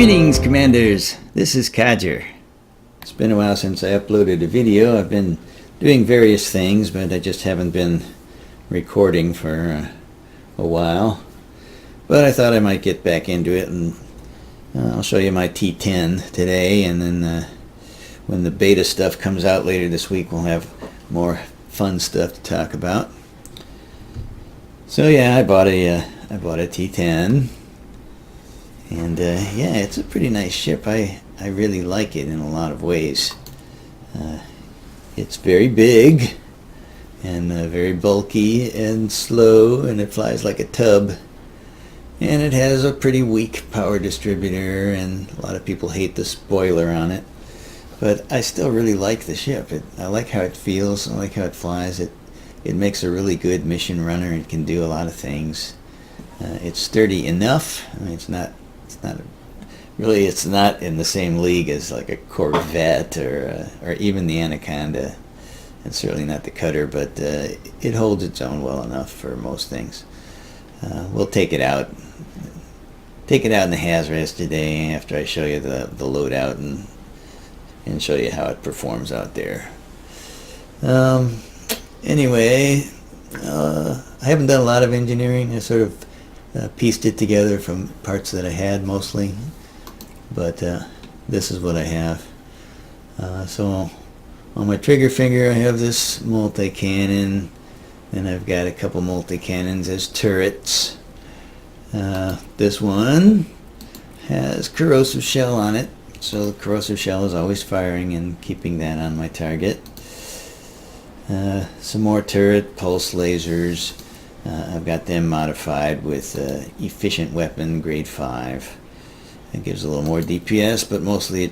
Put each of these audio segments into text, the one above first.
Greetings, Commanders! This is Codger. It's been a while since I uploaded a video. I've been doing various things, but I just haven't been recording for a while. But I thought I might get back into it, and I'll show you my T10 today, and then when the beta stuff comes out later this week, we'll have more fun stuff to talk about. So yeah, I bought a T10. And yeah, it's a pretty nice ship. I really like it in a lot of ways. It's very big and very bulky and slow, and it flies like a tub. And it has a pretty weak power distributor, and a lot of people hate the spoiler on it. But I still really like the ship. I like how it feels. I like how it flies. It makes a really good mission runner. It can do a lot of things. It's sturdy enough. I mean, it's not in the same league as like a Corvette or even the Anaconda, and certainly not the Cutter, but it holds its own well enough for most things. We'll take it out in the Hazras today after I show you the loadout and show you how it performs out there. Anyway, I haven't done a lot of engineering. I sort of pieced it together from parts that I had mostly, but this is what I have. So on my trigger finger I have this multi-cannon, and I've got a couple multi-cannons as turrets. This one has corrosive shell on it, so the corrosive shell is always firing and keeping that on my target. Some more turret pulse lasers. I've got them modified with efficient weapon grade 5. It gives a little more DPS, but mostly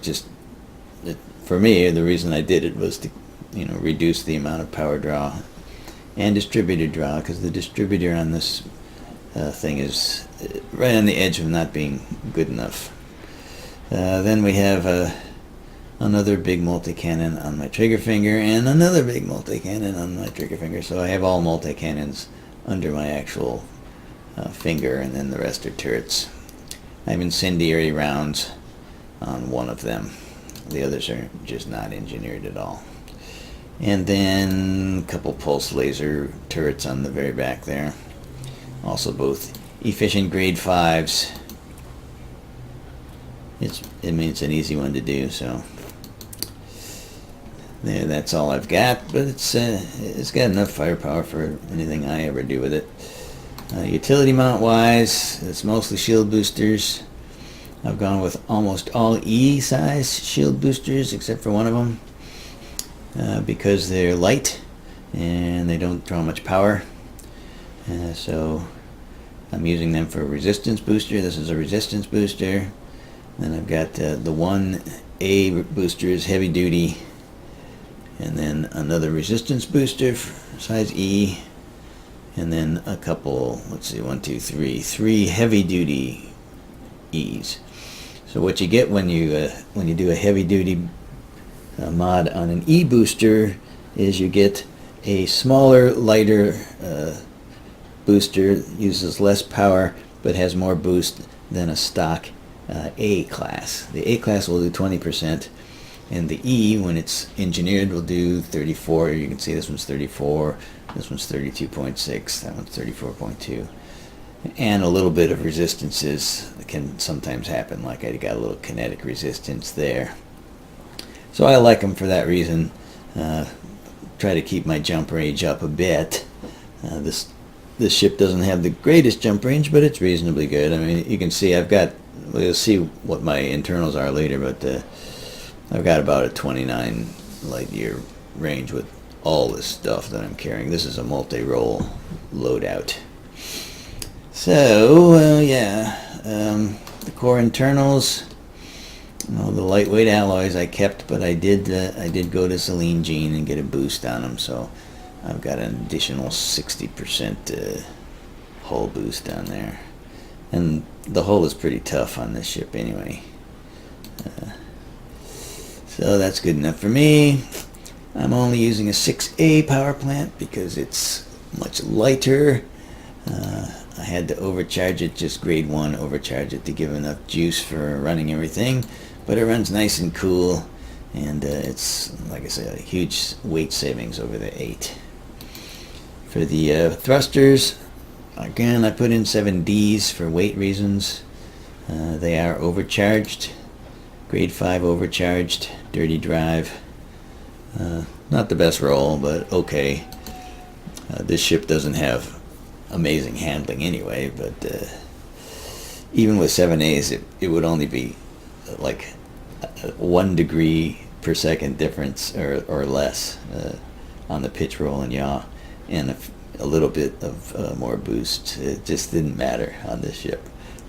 for me, the reason I did it was to reduce the amount of power draw and distributor draw, because the distributor on this thing is right on the edge of not being good enough. Then we have another big multi-cannon on my trigger finger and another big multi-cannon on my trigger finger, so I have all multi-cannons under my actual finger, and then the rest are turrets. I have incendiary rounds on one of them. The others are just not engineered at all. And then a couple pulse laser turrets on the very back there. Also both efficient grade 5s. It's an easy one to do, so there, that's all I've got, but it's got enough firepower for anything I ever do with it. Utility mount wise, it's mostly shield boosters. I've gone with almost all E size shield boosters except for one of them, because they're light and they don't draw much power. So I'm using them for a resistance booster. This is a resistance booster. Then I've got the 1A booster is heavy duty, and then another resistance booster for size E, and then a couple, let's see, 1, 2, 3, 3 heavy duty E's. So what you get when you do a heavy duty mod on an E booster is you get a smaller, lighter booster, uses less power but has more boost than a stock A class. The A class will do 20%, and the E, when it's engineered, will do 34. You can see this one's 34, this one's 32.6, that one's 34.2. And a little bit of resistances can sometimes happen, like I got a little kinetic resistance there. So I like them for that reason. Try to keep my jump range up a bit. This ship doesn't have the greatest jump range, but it's reasonably good. I mean, you can see we'll see what my internals are later, but I've got about a 29 light year range with all this stuff that I'm carrying. This is a multi-role loadout. So, yeah, the core internals, the lightweight alloys I kept, but I did go to Selene Jean and get a boost on them, so I've got an additional 60% hull boost on there. And the hull is pretty tough on this ship anyway. So that's good enough for me. I'm only using a 6A power plant because it's much lighter. I had to overcharge it, just grade 1, overcharge it to give enough juice for running everything. But it runs nice and cool, and it's, like I said, a huge weight savings over the 8. For the thrusters, again, I put in 7Ds for weight reasons. They are overcharged, grade 5 overcharged, dirty drive. Not the best roll, but okay. This ship doesn't have amazing handling anyway, but even with 7As, it would only be like 1 degree per second difference or less on the pitch, roll, and yaw, and a little bit of more boost. It just didn't matter on this ship,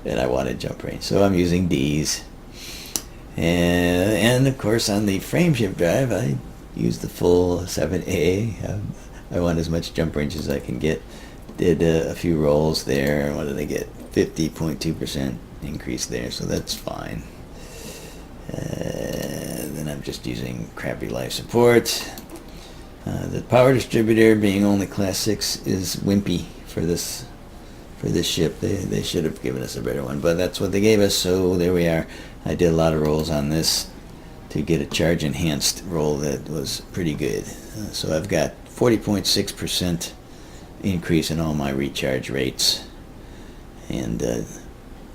and I wanted jump range, so I'm using Ds. And of course on the frameshift drive, I use the full 7A. I want as much jump range as I can get. Did a few rolls there. What did I get? 50.2% increase there, so that's fine. Then I'm just using crappy life support. The power distributor, being only class 6, is wimpy for this ship. They should have given us a better one, but that's what they gave us, so there we are. I did a lot of rolls on this to get a charge enhanced roll that was pretty good. So I've got 40.6% increase in all my recharge rates, and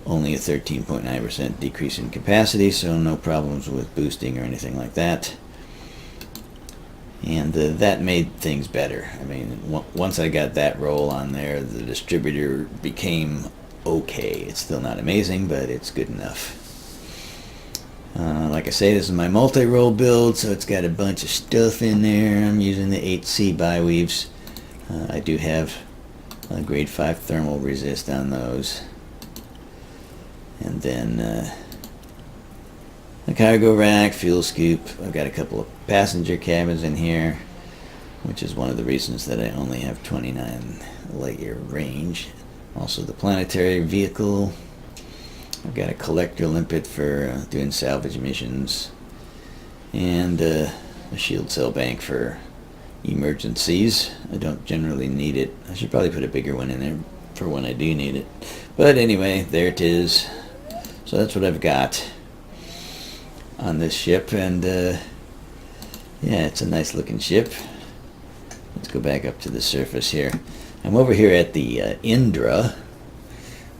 only a 13.9% decrease in capacity, so no problems with boosting or anything like that. And that made things better. I mean, once I got that roll on there, the distributor became okay. It's still not amazing, but it's good enough. Like I say, this is my multi-roll build, so it's got a bunch of stuff in there. I'm using the 8C biweaves. I do have a grade 5 thermal resist on those. And then a cargo rack, fuel scoop. I've got a couple of passenger cabins in here, which is one of the reasons that I only have 29 light year range. Also the planetary vehicle. I've got a collector limpet for doing salvage missions, and a shield cell bank for emergencies. I don't generally need it. I should probably put a bigger one in there for when I do need it. But anyway, there it is. So that's what I've got on this ship, and yeah, it's a nice looking ship. Let's go back up to the surface here. I'm over here at the Indra,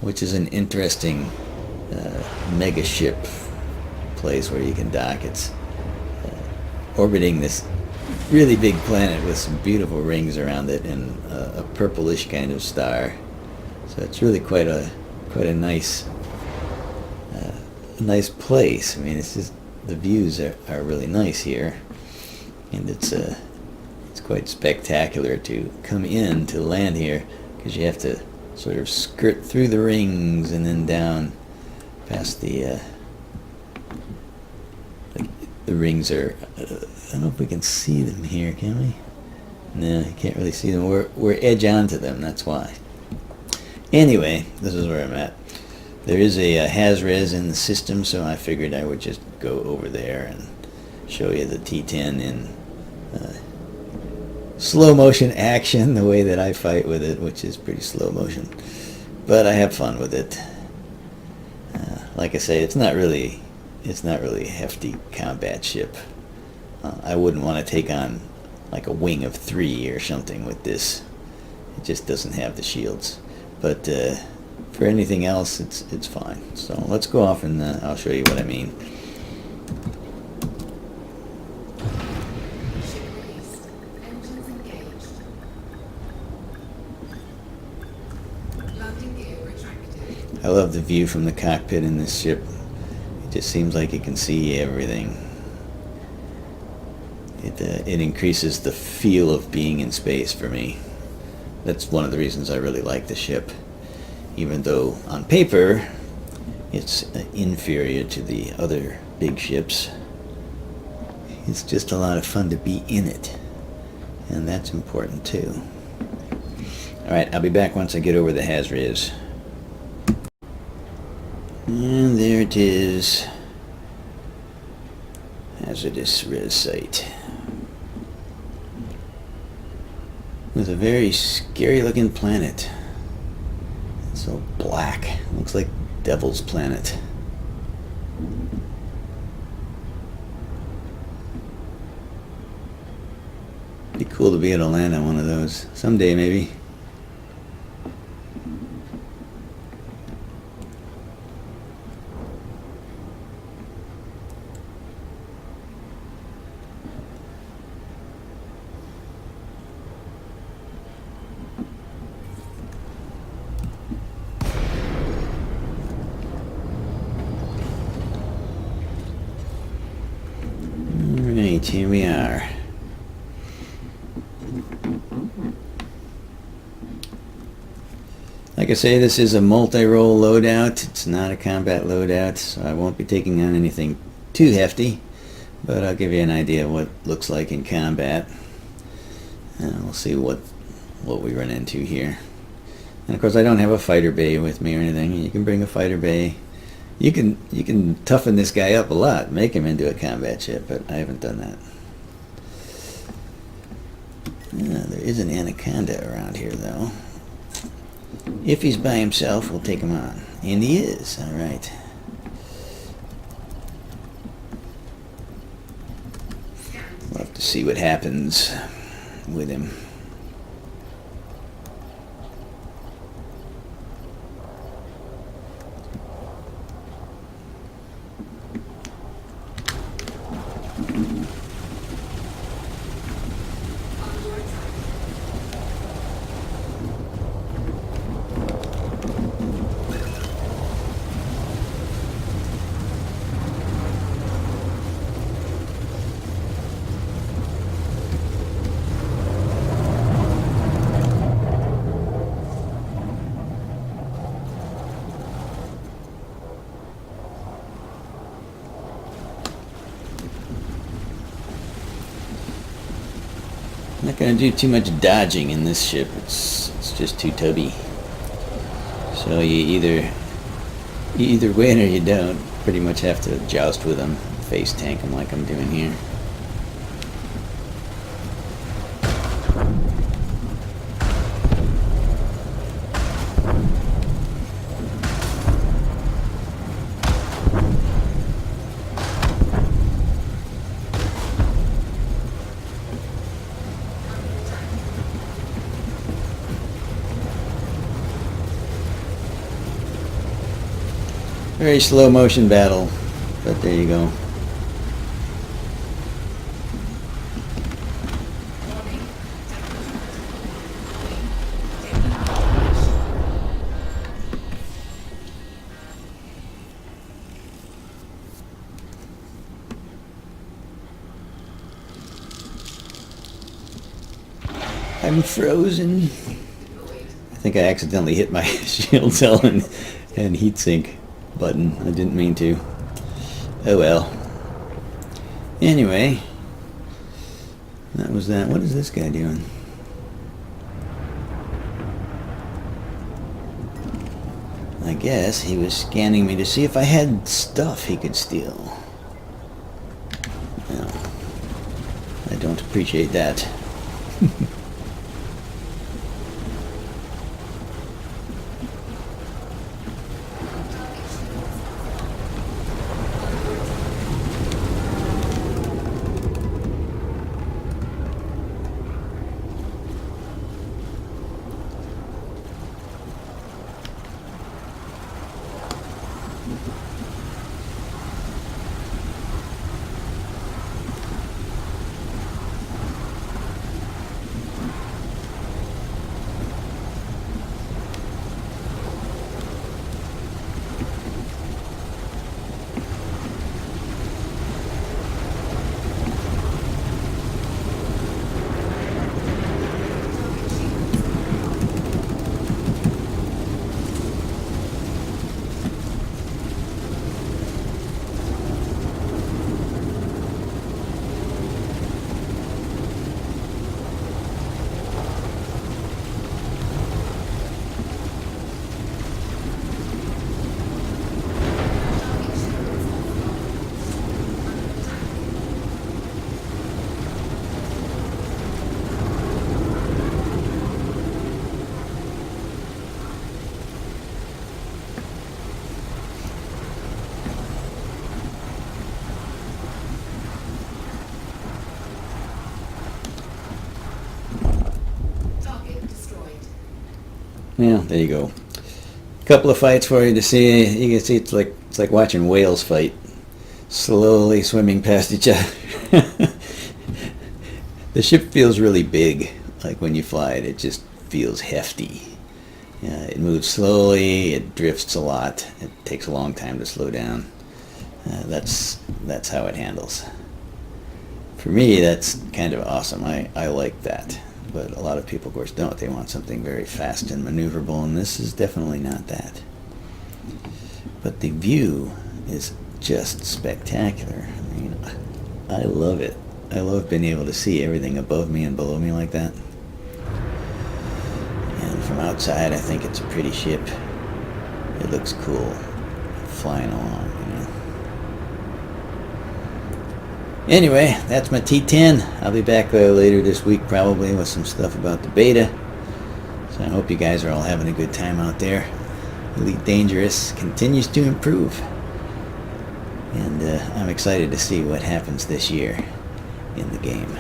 which is an interesting mega ship place where you can dock. It's orbiting this really big planet with some beautiful rings around it and a purplish kind of star. So it's really quite a nice place. I mean, it's just the views are really nice here, and it's quite spectacular to come in to land here, because you have to sort of skirt through the rings and then down past the rings are, I don't know if we can see them here, can we? No, you can't really see them. We're edge onto them, that's why. Anyway, this is where I'm at. There is a HAS-RES in the system, so I figured I would just go over there and show you the T10 in slow motion action, the way that I fight with it, which is pretty slow motion. But I have fun with it. Like I say, it's not really a hefty combat ship. I wouldn't want to take on like a wing of 3 or something with this. It just doesn't have the shields. But for anything else, it's fine. So let's go off and I'll show you what I mean. I love the view from the cockpit in this ship. It just seems like it can see everything. It increases the feel of being in space for me. That's one of the reasons I really like the ship. Even though on paper it's inferior to the other big ships, it's just a lot of fun to be in it. And that's important too. Alright, I'll be back once I get over the HAS-RES. And there it is. Hazardous res site. With a very scary looking planet. So black. Looks like Devil's Planet. Be cool to be able to land on one of those. Someday, maybe. Alright, here we are. Like I say, this is a multi-role loadout. It's not a combat loadout, so I won't be taking on anything too hefty, but I'll give you an idea of what it looks like in combat. And we'll see what we run into here. And of course, I don't have a fighter bay with me or anything. You can bring a fighter bay. You can toughen this guy up a lot, make him into a combat ship, but I haven't done that. There is an anaconda around here, though. If he's by himself, we'll take him on. And he is. All right. We'll have to see what happens with him. I'm not going to do too much dodging in this ship. It's just too tubby. So you either win or you don't. Pretty much have to joust with them, face tank them like I'm doing here. Very slow motion battle, but there you go. I'm frozen. I think I accidentally hit my shield cell and heatsink button. I didn't mean to. Oh well. Anyway, that was that. What is this guy doing? I guess he was scanning me to see if I had stuff he could steal. Well, I don't appreciate that. Well, there you go. Couple of fights for you to see. You can see it's like watching whales fight, slowly swimming past each other. The ship feels really big. Like when you fly it, it just feels hefty. It moves slowly. It drifts a lot. It takes a long time to slow down. That's how it handles. For me, that's kind of awesome. I like that. But a lot of people, of course, don't. They want something very fast and maneuverable, and this is definitely not that. But the view is just spectacular. I mean, I love it. I love being able to see everything above me and below me like that. And from outside, I think it's a pretty ship. It looks cool, flying along, you know. Anyway, that's my T10. I'll be back later this week probably with some stuff about the beta. So I hope you guys are all having a good time out there. Elite Dangerous continues to improve. And I'm excited to see what happens this year in the game.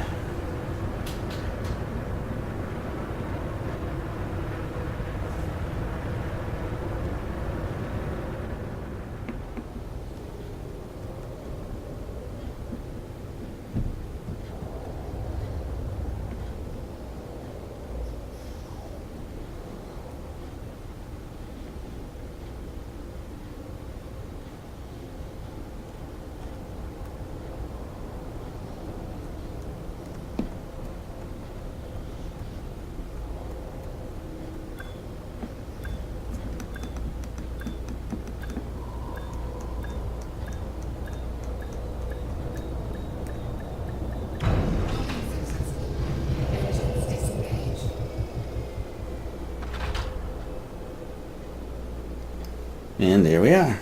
And there we are,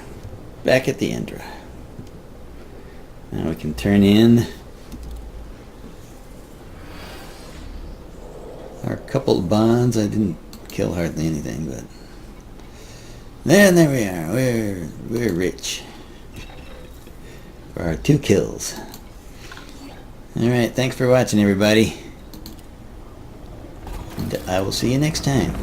back at the Indra. Now we can turn in our coupled bonds. I didn't kill hardly anything, but then there we are. We're rich for our 2 kills. All right, thanks for watching, everybody. And I will see you next time.